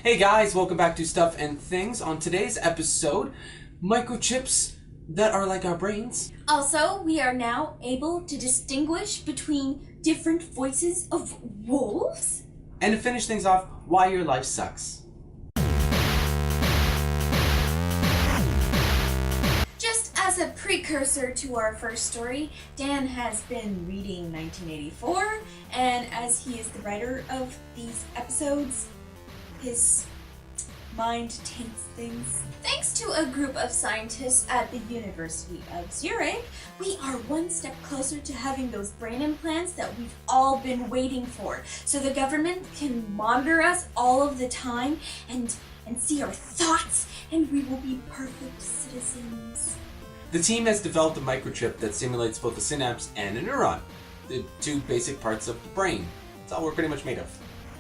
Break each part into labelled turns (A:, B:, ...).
A: Hey guys, welcome back to Stuff and Things. On today's episode, microchips that are like our brains.
B: Also, we are now able to distinguish between different voices of wolves.
A: And to finish things off, why your life sucks.
B: Just as a precursor to our first story, Dan has been reading 1984, and as he is the writer of these episodes, his mind taints things. Thanks to a group of scientists at the University of Zurich, we are one step closer to having those brain implants that we've all been waiting for, so the government can monitor us all of the time and see our thoughts, and we will be perfect citizens.
A: The team has developed a microchip that simulates both a synapse and a neuron, the two basic parts of the brain. That's all we're pretty much made of.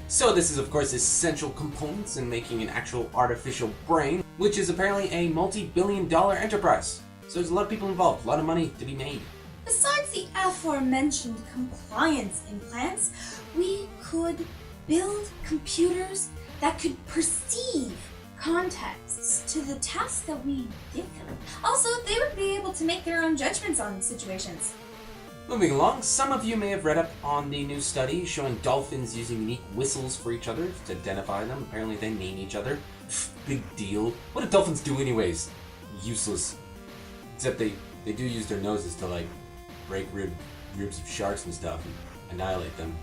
A: So this is of course essential components in making an actual artificial brain, which is apparently a multi-billion-dollar enterprise. So there's a lot of people involved, a lot of money to be made.
B: Besides the aforementioned compliance implants, we could build computers that could perceive contexts to the tasks that we give them. Also, they would be able to make their own judgments on situations.
A: Moving along, some of you may have read up on the new study showing dolphins using unique whistles for each other to identify them. Apparently they name each other. Big deal. What do dolphins do anyways? Useless. Except they do use their noses to like break ribs of sharks and stuff and annihilate them.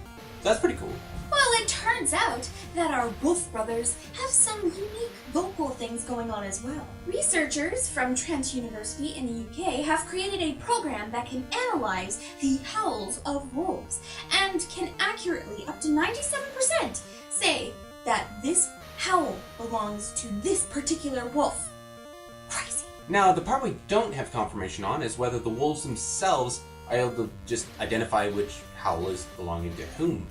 A: So that's pretty cool.
B: Well, it turns out that our wolf brothers have some unique vocal things going on as well. Researchers from Trent University in the UK have created a program that can analyze the howls of wolves and can accurately, up to 97%, say that this howl belongs to this particular wolf. Crazy.
A: Now, the part we don't have confirmation on is whether the wolves themselves are able to just identify which howl is belonging to whom.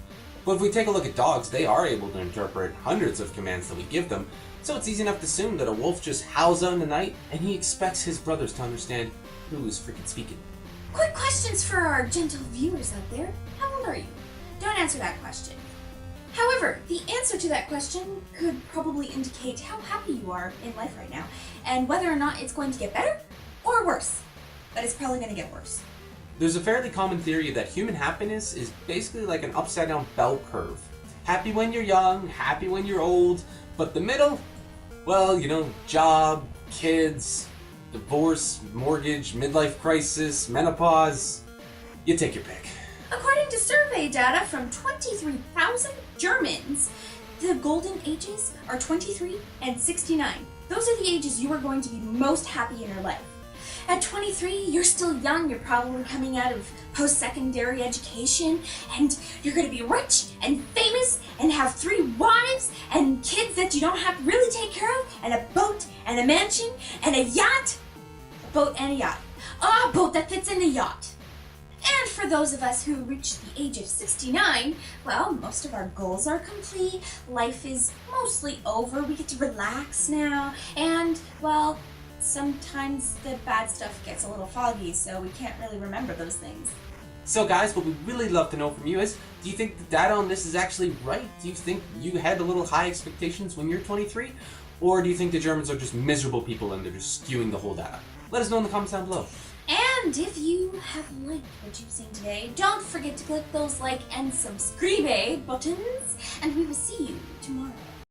A: But if we take a look at dogs, they are able to interpret hundreds of commands that we give them, so it's easy enough to assume that a wolf just howls out in the night and he expects his brothers to understand who is freaking speaking.
B: Quick questions for our gentle viewers out there. How old are you? Don't answer that question. However, the answer to that question could probably indicate how happy you are in life right now, and whether or not it's going to get better or worse. But it's probably going to get worse.
A: There's a fairly common theory that human happiness is basically like an upside down bell curve. Happy when you're young, happy when you're old, but the middle, well, you know, job, kids, divorce, mortgage, midlife crisis, menopause, you take your pick.
B: According to survey data from 23,000 Germans, the golden ages are 23 and 69. Those are the ages you are going to be most happy in your life. At 23, you're still young, you're probably coming out of post-secondary education, and you're gonna be rich and famous and have 3 wives and kids that you don't have to really take care of, and a boat and a mansion and a yacht. A boat and a yacht. A boat that fits in the yacht. And for those of us who reach the age of 69, well, most of our goals are complete, life is mostly over, we get to relax now, and, well, sometimes the bad stuff gets a little foggy, so we can't really remember those things.
A: So guys, what we'd really love to know from you is, do you think the data on this is actually right? Do you think you had a little high expectations when you're 23? Or do you think the Germans are just miserable people and they're just skewing the whole data? Let us know in the comments down below.
B: And if you have liked what you've seen today, don't forget to click those like and subscribe buttons, and we will see you tomorrow.